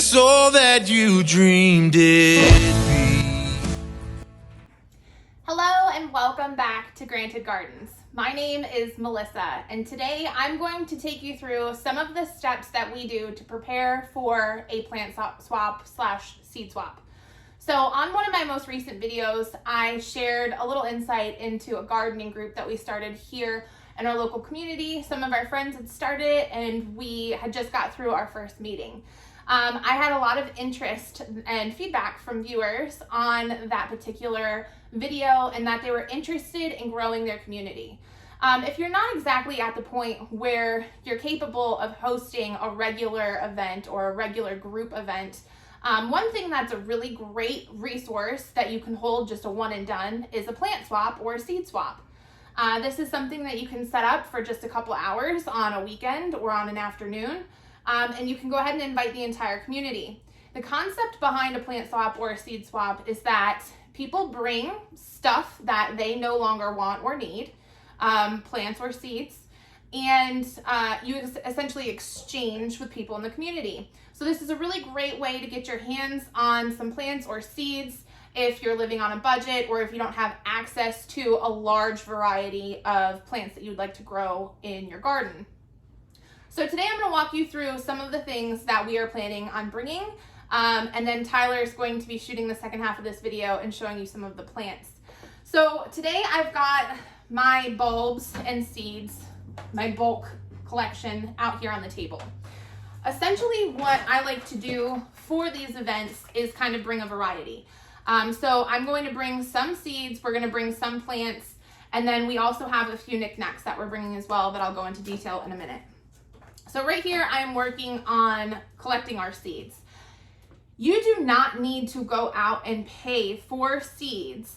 it's all that you dreamed it'd be. Hello and welcome back to Granted Gardens. My name is Melissa, and today I'm going to take you through some of the steps that we do to prepare for a plant swap / seed swap. So on one of my most recent videos, I shared a little insight into a gardening group that we started here in our local community. Some of our friends had started it, and we had just got through our first meeting. I had a lot of interest and feedback from viewers on that particular video, and that they were interested in growing their community. If you're not exactly at the point where you're capable of hosting a regular event or a regular group event, one thing that's a really great resource that you can hold just a one and done is a plant swap or a seed swap. This is something that you can set up for just a couple hours on a weekend or on an afternoon. And you can go ahead and invite the entire community. The concept behind a plant swap or a seed swap is that people bring stuff that they no longer want or need, plants or seeds, and you essentially exchange with people in the community. So this is a really great way to get your hands on some plants or seeds if you're living on a budget or if you don't have access to a large variety of plants that you'd like to grow in your garden. So today I'm going to walk you through some of the things that we are planning on bringing, and then Tyler is going to be shooting the second half of this video and showing you some of the plants. So today I've got my bulbs and seeds, my bulk collection out here on the table. Essentially what I like to do for these events is kind of bring a variety. So I'm going to bring some seeds, we're going to bring some plants, and then we also have a few knickknacks that we're bringing as well that I'll go into detail in a minute. So right here, I am working on collecting our seeds. You do not need to go out and pay for seeds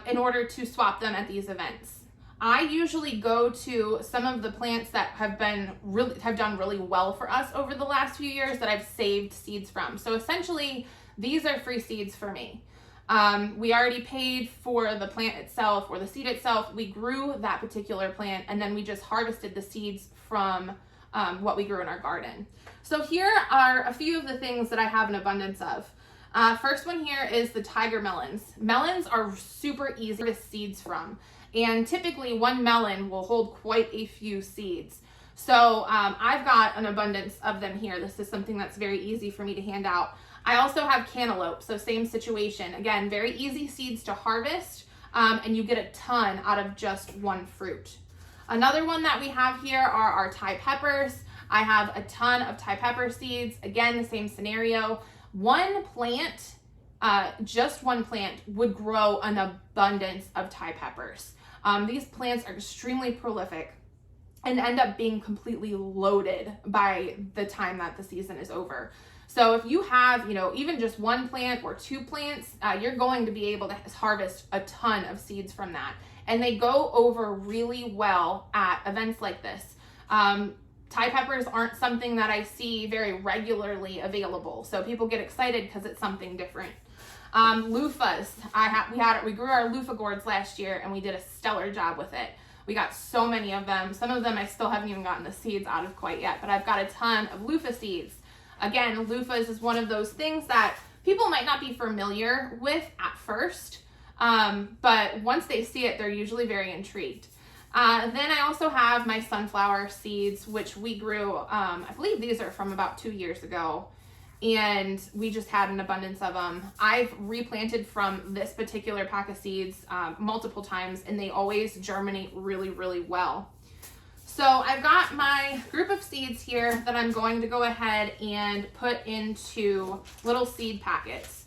in order to swap them at these events. I usually go to some of the plants that have done really well for us over the last few years that I've saved seeds from. So essentially, these are free seeds for me. We already paid for the plant itself or the seed itself. We grew that particular plant, and then we just harvested the seeds from what we grew in our garden. So here are a few of the things that I have an abundance of. First one here is the tiger melons. Melons are super easy to seeds from, and typically one melon will hold quite a few seeds. So I've got an abundance of them here. This is something that's very easy for me to hand out. I also have cantaloupe, so same situation. Again, very easy seeds to harvest, and you get a ton out of just one fruit. Another one that we have here are our Thai peppers. I have a ton of Thai pepper seeds. Again, the same scenario. One plant, just one plant would grow an abundance of Thai peppers. These plants are extremely prolific and end up being completely loaded by the time that the season is over. So if you have, even just one plant or two plants, you're going to be able to harvest a ton of seeds from that. And they go over really well at events like this. Thai peppers aren't something that I see very regularly available. So people get excited because it's something different. Luffas, we grew our loofah gourds last year and we did a stellar job with it. We got so many of them. Some of them I still haven't even gotten the seeds out of quite yet, but I've got a ton of loofah seeds. Again, loofahs is one of those things that people might not be familiar with at first, but once they see it, they're usually very intrigued. Then I also have my sunflower seeds, which we grew, I believe these are from about 2 years ago, and we just had an abundance of them. I've replanted from this particular pack of seeds multiple times, and they always germinate really, really well. So I've got my group of seeds here that I'm going to go ahead and put into little seed packets.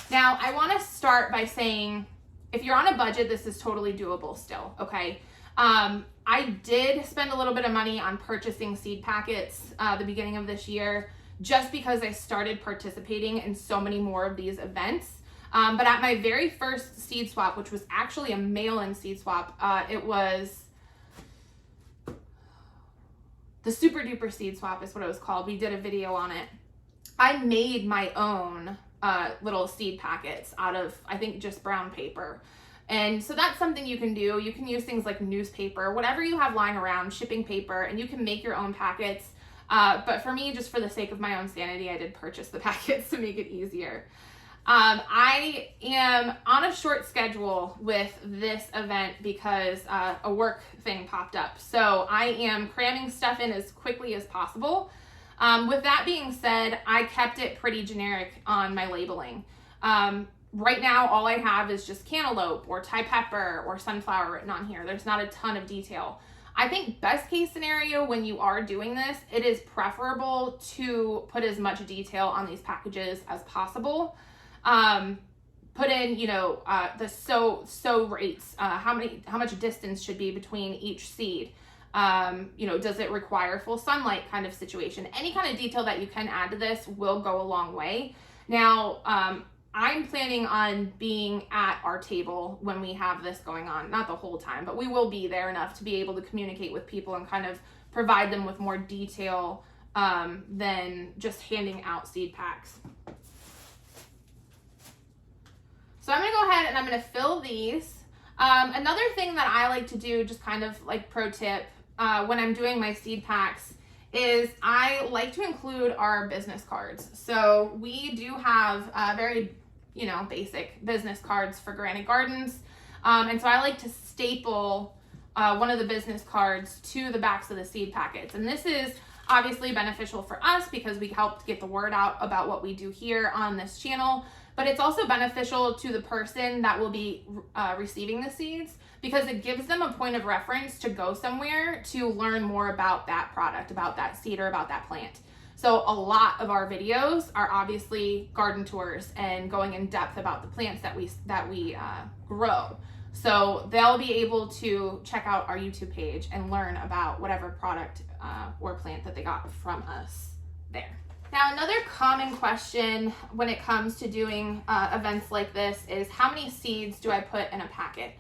Now, I want to start by saying, if you're on a budget, this is totally doable still, okay? I did spend a little bit of money on purchasing seed packets the beginning of this year, just because I started participating in so many more of these events. But at my very first seed swap, which was actually a mail-in seed swap, it was the Super Duper Seed Swap is what it was called. We did a video on it. I made my own little seed packets out of, I think, just brown paper. And so that's something you can do. You can use things like newspaper, whatever you have lying around, shipping paper, and you can make your own packets. But for me, just for the sake of my own sanity, I did purchase the packets to make it easier. I am on a short schedule with this event because a work thing popped up. So I am cramming stuff in as quickly as possible. With that being said, I kept it pretty generic on my labeling. Right now, all I have is just cantaloupe or Thai pepper or sunflower written on here. There's not a ton of detail. I think best case scenario when you are doing this, it is preferable to put as much detail on these packages as possible. Put in, the sow rates, how much distance should be between each seed. Does it require full sunlight kind of situation? Any kind of detail that you can add to this will go a long way. Now, I'm planning on being at our table when we have this going on, not the whole time, but we will be there enough to be able to communicate with people and kind of provide them with more detail than just handing out seed packs. So I'm going to go ahead and I'm going to fill these. Another thing that I like to do, just kind of like pro tip, when I'm doing my seed packs is I like to include our business cards. So we do have very, basic business cards for Granite Gardens. And so I like to staple one of the business cards to the backs of the seed packets. And this is obviously beneficial for us because we helped get the word out about what we do here on this channel. But it's also beneficial to the person that will be receiving the seeds because it gives them a point of reference to go somewhere to learn more about that product, about that seed, or about that plant. So a lot of our videos are obviously garden tours and going in depth about the plants that we grow. So they'll be able to check out our YouTube page and learn about whatever product or plant that they got from us there. Now, another common question when it comes to doing events like this is how many seeds do I put in a packet?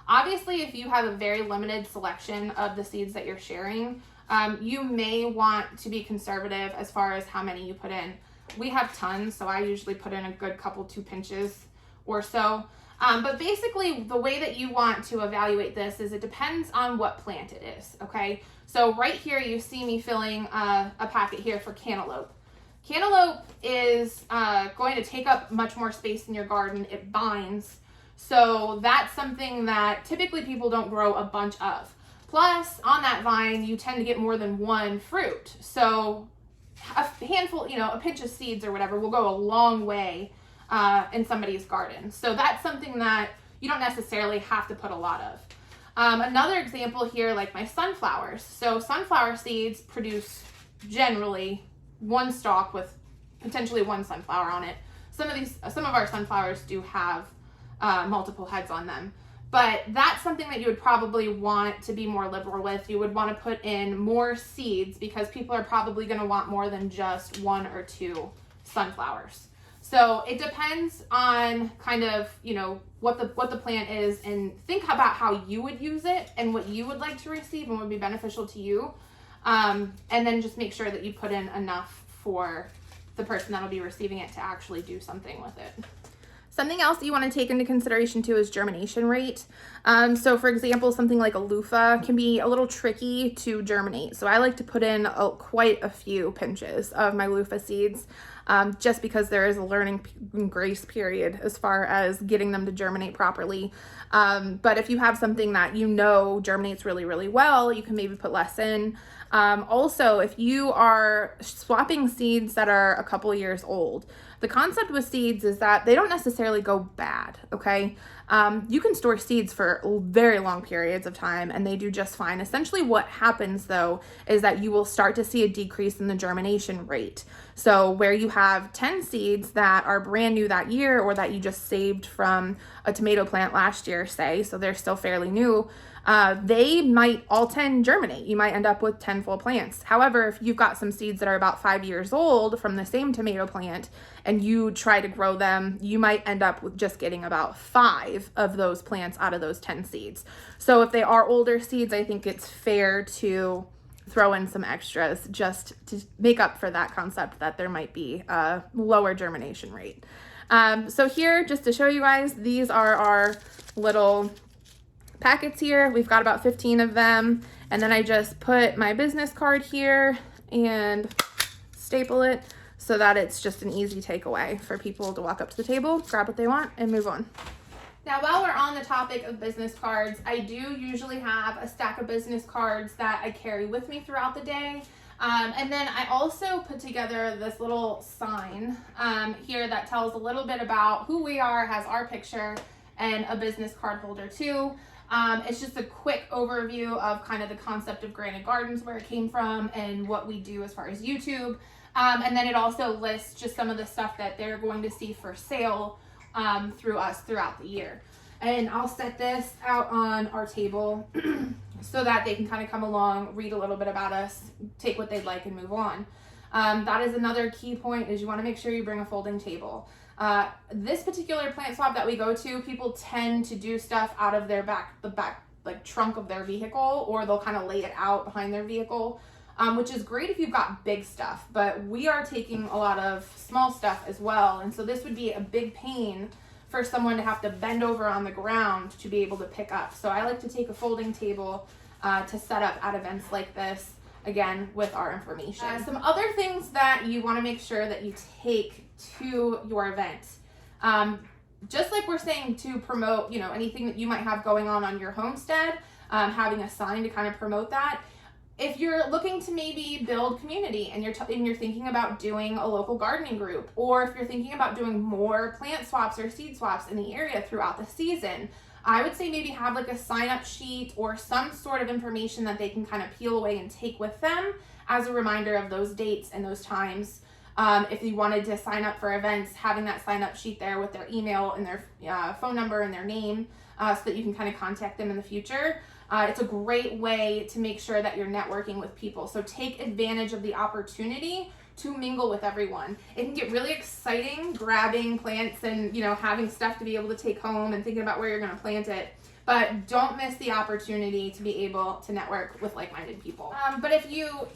Obviously, if you have a very limited selection of the seeds that you're sharing, you may want to be conservative as far as how many you put in. We have tons, so I usually put in a good couple, 2 pinches or so. But basically, the way that you want to evaluate this is it depends on what plant it is, okay? So right here, you see me filling a packet here for cantaloupe. Cantaloupe is going to take up much more space in your garden. It binds. So that's something that typically people don't grow a bunch of. Plus, on that vine, you tend to get more than one fruit. So a handful, a pinch of seeds or whatever will go a long way in somebody's garden. So that's something that you don't necessarily have to put a lot of. Another example here, like my sunflowers. So sunflower seeds produce generally one stalk with potentially one sunflower on it. Some of our sunflowers do have multiple heads on them, but that's something that you would probably want to be more liberal with. You would want to put in more seeds because people are probably going to want more than just 1 or 2 sunflowers. So it depends on kind of, what the plant is, and think about how you would use it and what you would like to receive and would be beneficial to you. And then just make sure that you put in enough for the person that'll be receiving it to actually do something with it. Something else that you want to take into consideration too is germination rate. So for example, something like a loofah can be a little tricky to germinate. So I like to put in quite a few pinches of my loofah seeds just because there is a learning grace period as far as getting them to germinate properly. But if you have something that germinates really, really well, you can maybe put less in. Also, if you are swapping seeds that are a couple years old, the concept with seeds is that they don't necessarily go bad, okay? You can store seeds for very long periods of time and they do just fine. Essentially what happens though is that you will start to see a decrease in the germination rate. So where you have 10 seeds that are brand new that year or that you just saved from a tomato plant last year, say, so they're still fairly new, they might all 10 germinate. You might end up with 10 full plants. However, if you've got some seeds that are about 5 years old from the same tomato plant and you try to grow them, you might end up with just getting about 5 of those plants out of those 10 seeds. So if they are older seeds, I think it's fair to throw in some extras just to make up for that concept that there might be a lower germination rate. So here, just to show you guys, these are our little packets here. We've got about 15 of them. And then I just put my business card here and staple it so that it's just an easy takeaway for people to walk up to the table, grab what they want, and move on. Now, while we're on the topic of business cards, I do usually have a stack of business cards that I carry with me throughout the day. And then I also put together this little sign here that tells a little bit about who we are, has our picture, and a business card holder too. It's just a quick overview of kind of the concept of Granted Gardens, where it came from, and what we do as far as YouTube. And then it also lists just some of the stuff that they're going to see for sale through us throughout the year. And I'll set this out on our table so that they can kind of come along, read a little bit about us, take what they'd like, and move on. That is another key point, is you want to make sure you bring a folding table. This particular plant swap that we go to, people tend to do stuff out of their the back like trunk of their vehicle, or they'll kind of lay it out behind their vehicle, which is great if you've got big stuff, but we are taking a lot of small stuff as well. And so this would be a big pain for someone to have to bend over on the ground to be able to pick up. So I like to take a folding table to set up at events like this, again, with our information. Some other things that you want to make sure that you take to your event. Just like we're saying to promote, you know, anything that you might have going on your homestead, having a sign to kind of promote that. If you're looking to maybe build community and you're thinking about doing a local gardening group, or if you're thinking about doing more plant swaps or seed swaps in the area throughout the season, I would say maybe have like a sign-up sheet or some sort of information that they can kind of peel away and take with them as a reminder of those dates and those times. If you wanted to sign up for events, having that sign-up sheet there with their email and their phone number and their name, so that you can kind of contact them in the future. It's a great way to make sure that you're networking with people. So take advantage of the opportunity to mingle with everyone. It can get really exciting grabbing plants and, you know, having stuff to be able to take home and thinking about where you're going to plant it. But don't miss the opportunity to be able to network with like-minded people. But if you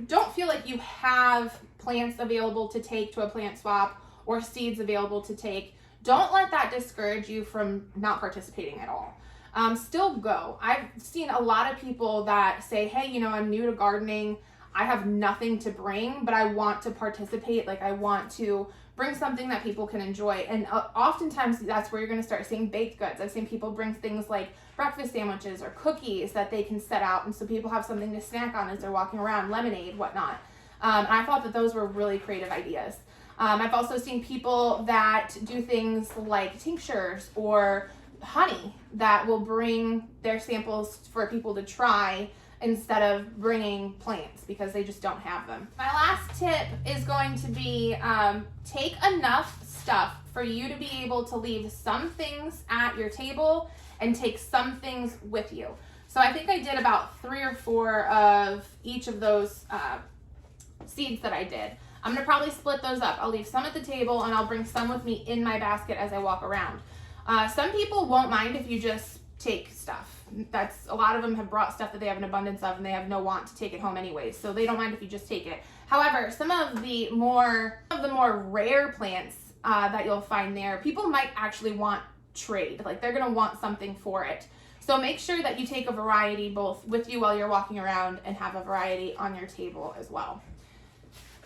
don't feel like you have plants available to take to a plant swap or seeds available to take, don't let that discourage you from not participating at all. Still go. I've seen a lot of people that say, hey, you know, I'm new to gardening. I have nothing to bring, but I want to participate. Like, I want to bring something that people can enjoy. And oftentimes that's where you're going to start seeing baked goods. I've seen people bring things like breakfast sandwiches or cookies that they can set out, and so people have something to snack on as they're walking around, lemonade, whatnot. And I thought that those were really creative ideas. I've also seen people that do things like tinctures or honey that will bring their samples for people to try instead of bringing plants because they just don't have them. My last tip is going to be take enough stuff for you to be able to leave some things at your table and take some things with you. So I think I did about 3 or 4 of each of those seeds that I did. I'm gonna probably split those up. I'll leave some at the table and I'll bring some with me in my basket as I walk around. Some people won't mind if you just take stuff. A lot of them have brought stuff that they have an abundance of and they have no want to take it home anyways, so they don't mind if you just take it. However, some of the more rare plants that you'll find there, people might actually want trade. Like, they're gonna want something for it. So make sure that you take a variety both with you while you're walking around and have a variety on your table as well.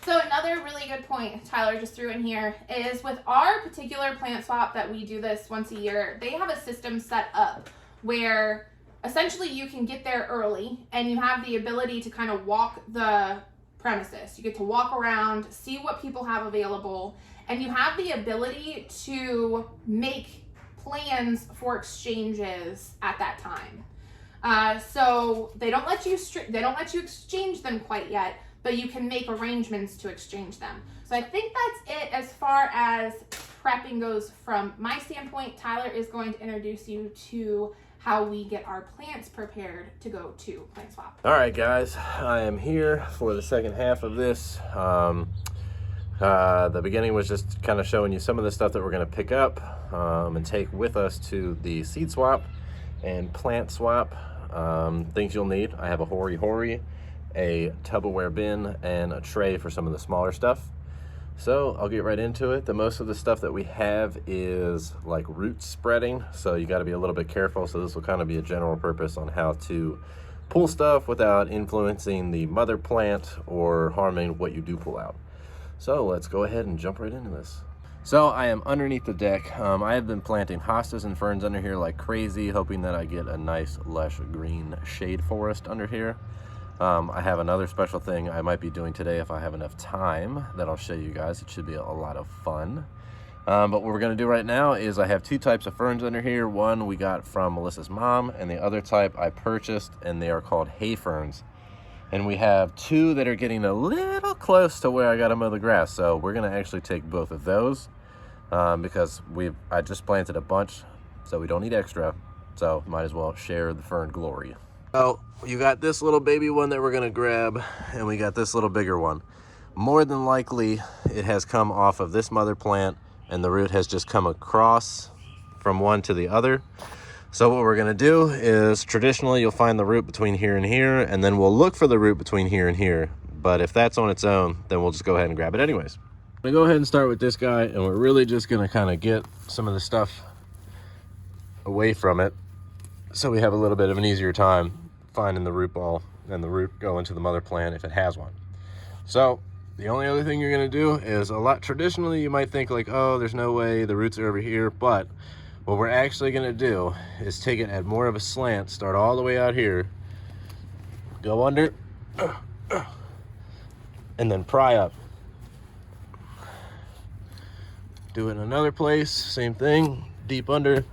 So another really good point Tyler just threw in here is with our particular plant swap that we do this once a year, they have a system set up where essentially you can get there early and you have the ability to kind of walk the premises. You get to walk around, see what people have available, and you have the ability to make plans for exchanges at that time. So they don't let you exchange them quite yet, but you can make arrangements to exchange them. So I think that's it as far as prepping goes from my standpoint. Tyler is going to introduce you to how we get our plants prepared to go to plant swap. All right, guys, I am here for the second half of this. The beginning was just kind of showing you some of the stuff that we're going to pick up and take with us to the seed swap and plant swap. Things you'll need. I have a hori, a Tupperware bin, and a tray for some of the smaller stuff. So I'll get right into it. Most of the stuff that we have is like root spreading, so you got to be a little bit careful. So this will kind of be a general purpose on how to pull stuff without influencing the mother plant or harming what you do pull out. So let's go ahead and jump right into this. So I am underneath the deck. I have been planting hostas and ferns under here like crazy, hoping that I get a nice lush green shade forest under here. I have another special thing I might be doing today if I have enough time that I'll show you guys. It should be a lot of fun. But what we're going to do right now is I have two types of ferns under here. One we got from Melissa's mom, and the other type I purchased, and they are called hay ferns. And we have two that are getting a little close to where I got to mow the grass. So we're going to actually take both of those because I just planted a bunch, so we don't need extra. So might as well share the fern glory. So you got this little baby one that we're going to grab, and we got this little bigger one. More than likely, it has come off of this mother plant, and the root has just come across from one to the other. So what we're going to do is, traditionally you'll find the root between here and here, and then we'll look for the root between here and here. But if that's on its own, then we'll just go ahead and grab it anyways. I'm going to go ahead and start with this guy, and we're really just going to kind of get some of the stuff away from it so we have a little bit of an easier time finding the root ball and the root going to the mother plant if it has one. So the only other thing you're going to do is, traditionally you might think like, oh, there's no way, the roots are over here, but what we're actually going to do is take it at more of a slant, start all the way out here, go under, and then pry up. Do it in another place, same thing, deep under.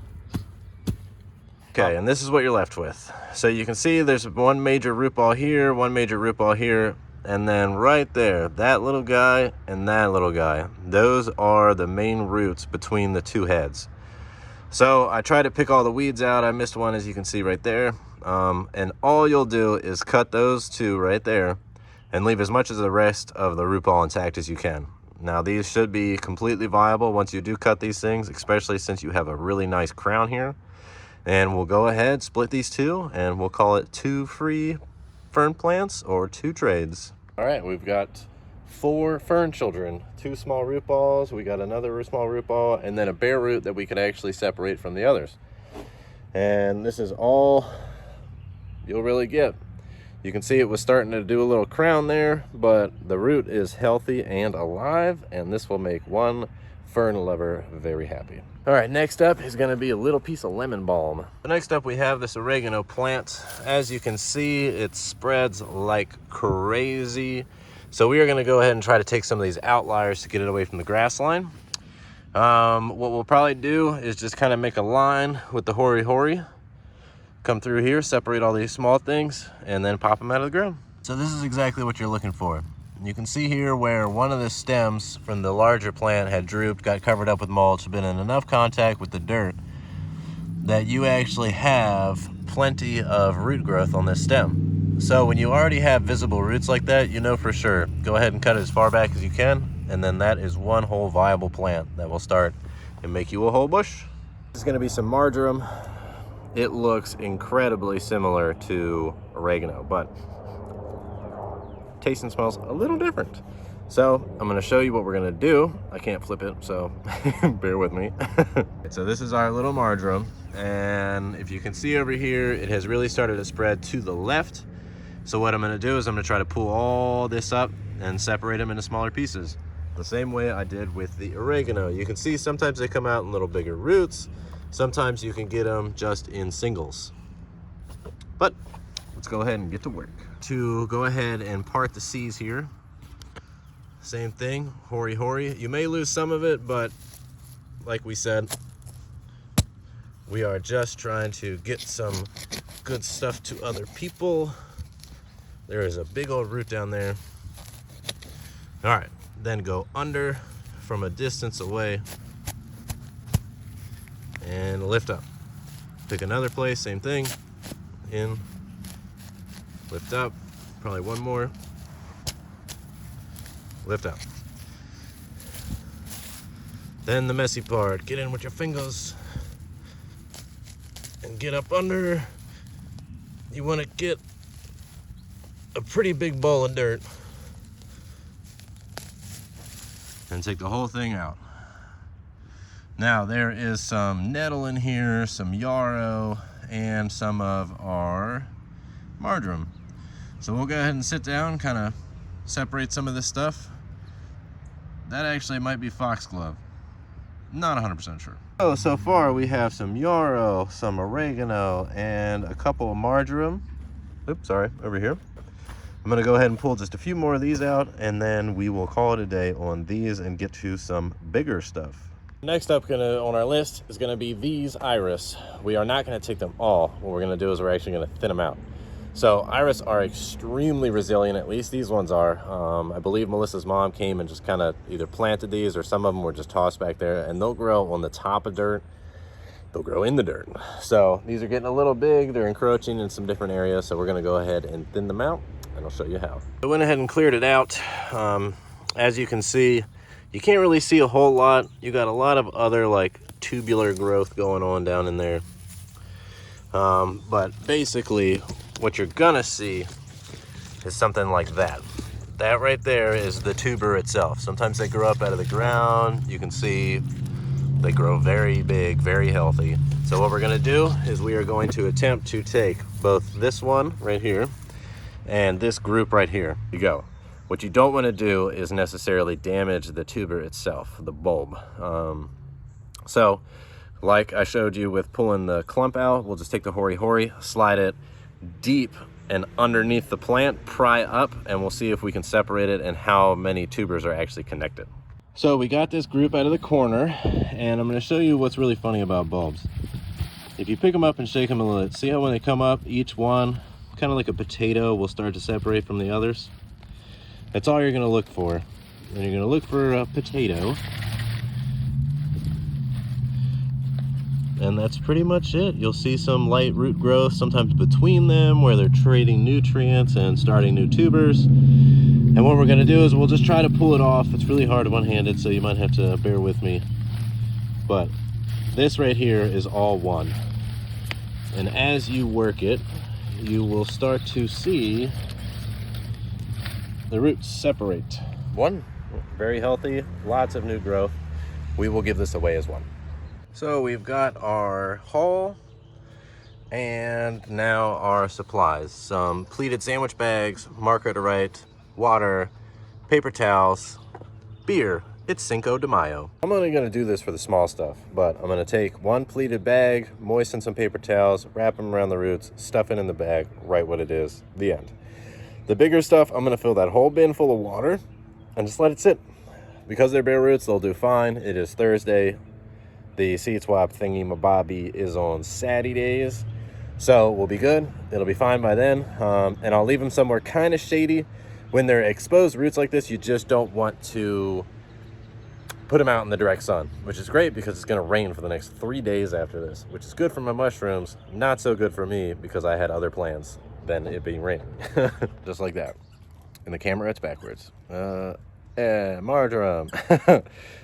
Okay, and this is what you're left with. So you can see there's one major root ball here, one major root ball here, and then right there, that little guy and that little guy, those are the main roots between the two heads. So I tried to pick all the weeds out. I missed one, as you can see right there. And all you'll do is cut those two right there and leave as much of the rest of the root ball intact as you can. Now these should be completely viable once you do cut these things, especially since you have a really nice crown here. And we'll go ahead, split these two, and we'll call it 2 free fern plants or 2 trades. All right, we've got 4 fern children, 2 small root balls, we got another small root ball, and then a bare root that we could actually separate from the others. And this is all you'll really get. You can see it was starting to do a little crown there, but the root is healthy and alive, and this will make one fern lover very happy. All right, next up is going to be a little piece of lemon balm. Next up we have this oregano plant. As you can see, it spreads like crazy. So we are going to go ahead and try to take some of these outliers to get it away from the grass line. What we'll probably do is just kind of make a line with the hori-hori, come through here, separate all these small things, and then pop them out of the ground. So this is exactly what you're looking for. You can see here where one of the stems from the larger plant had drooped, got covered up with mulch, been in enough contact with the dirt that you actually have plenty of root growth on this stem. So when you already have visible roots like that, you know for sure, go ahead and cut it as far back as you can, and then that is one whole viable plant that will start and make you a whole bush. This is going to be some marjoram. It looks incredibly similar to oregano, but taste and smells a little different. So I'm going to show you what we're going to do. I can't flip it, so bear with me. So this is our little marjoram, and if you can see over here, it has really started to spread to the left. So what I'm going to do is I'm going to try to pull all this up and separate them into smaller pieces, the same way I did with the oregano. You can see sometimes they come out in little bigger roots, sometimes you can get them just in singles. But let's go ahead and get to work. To go ahead and part the seeds here, same thing, hori-hori. You may lose some of it, but like we said, we are just trying to get some good stuff to other people. There is a big old root down there. All right, then go under from a distance away and lift up. Pick another place, same thing, in, lift up, probably one more, lift up. Then the messy part, get in with your fingers and get up under. You want to get a pretty big ball of dirt and take the whole thing out. Now there is some nettle in here, some yarrow, and some of our marjoram. So we'll go ahead and sit down, kind of separate some of this stuff. That actually might be foxglove. Not 100% sure. So far we have some yarrow, some oregano, and a couple of marjoram. Oops, sorry, over here. I'm gonna go ahead and pull just a few more of these out, and then we will call it a day on these and get to some bigger stuff. Next up on our list is gonna be these iris. We are not gonna take them all. What we're gonna do is we're actually gonna thin them out. So iris are extremely resilient, at least these ones are. I believe Melissa's mom came and just kind of either planted these, or some of them were just tossed back there, and they'll grow on the top of dirt. They'll grow in the dirt. So these are getting a little big. They're encroaching in some different areas. So we're gonna go ahead and thin them out, and I'll show you how. I went ahead and cleared it out. As you can see, you can't really see a whole lot. You got a lot of other like tubular growth going on down in there. But basically what you're gonna see is something like that. That right there is the tuber itself. Sometimes they grow up out of the ground. You can see they grow very big, very healthy. So what we're gonna do is we are going to attempt to take both this one right here and this group right here. You go. What you don't want to do is necessarily damage the tuber itself, the bulb. So like I showed you with pulling the clump out, we'll just take the hori-hori, slide it deep and underneath the plant, pry up, and we'll see if we can separate it and how many tubers are actually connected. So we got this group out of the corner, and I'm going to show you what's really funny about bulbs. If you pick them up and shake them a little, see how when they come up, each one, kind of like a potato, will start to separate from the others? That's all you're going to look for. And you're going to look for a potato. And that's pretty much it. You'll see some light root growth sometimes between them where they're trading nutrients and starting new tubers. And what we're going to do is we'll just try to pull it off. It's really hard one-handed, so you might have to bear with me. But this right here is all one. And as you work it, you will start to see the roots separate. One, very healthy, lots of new growth. We will give this away as one. So we've got our haul and now our supplies. Some pleated sandwich bags, marker to write, water, paper towels, beer. It's Cinco de Mayo. I'm only gonna do this for the small stuff, but I'm gonna take one pleated bag, moisten some paper towels, wrap them around the roots, stuff it in the bag, write what it is, the end. The bigger stuff, I'm gonna fill that whole bin full of water and just let it sit. Because they're bare roots, they'll do fine. It is Thursday. The seed swap thingy mabobby is on Saturdays. So we'll be good. It'll be fine by then. And I'll leave them somewhere kind of shady. When they're exposed roots like this, you just don't want to put them out in the direct sun, which is great because it's gonna rain for the next 3 days after this, which is good for my mushrooms, not so good for me because I had other plans than it being raining. Just like that. In the camera, it's backwards. Marjoram.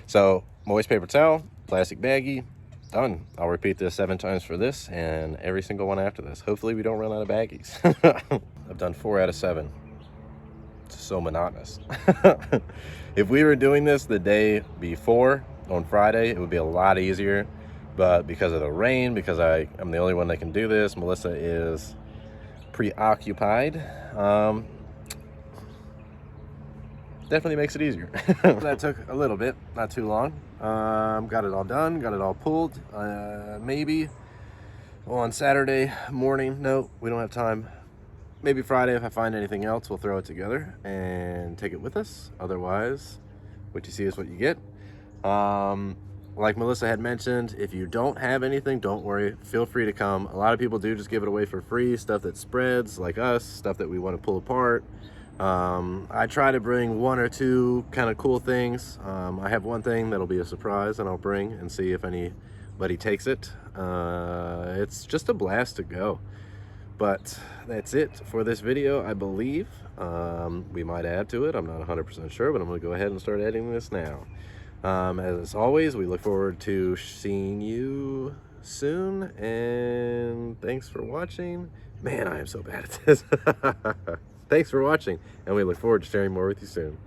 So, moist paper towel, plastic baggie, done. I'll repeat this 7 times for this and every single one after this. Hopefully we don't run out of baggies. I've done 4 out of 7. It's so monotonous. If we were doing this the day before, on Friday, it would be a lot easier. But because of the rain, because I'm the only one that can do this, Melissa is preoccupied, definitely makes it easier. That took a little bit, not too long. Got it all done, got it all pulled. Maybe on Saturday morning, no, we don't have time. Maybe Friday, if I find anything else, we'll throw it together and take it with us. Otherwise, what you see is what you get. Like Melissa had mentioned, if you don't have anything, don't worry, feel free to come. A lot of people do just give it away for free, stuff that spreads, like us, stuff that we want to pull apart. I try to bring 1 or 2 kind of cool things. I have one thing that'll be a surprise and I'll bring and see if anybody takes it. It's just a blast to go. But that's it for this video, I believe. We might add to it, I'm not 100% sure, but I'm gonna go ahead and start editing this now. As always, we look forward to seeing you soon, and thanks for watching. Man, I am so bad at this. Thanks for watching, and we look forward to sharing more with you soon.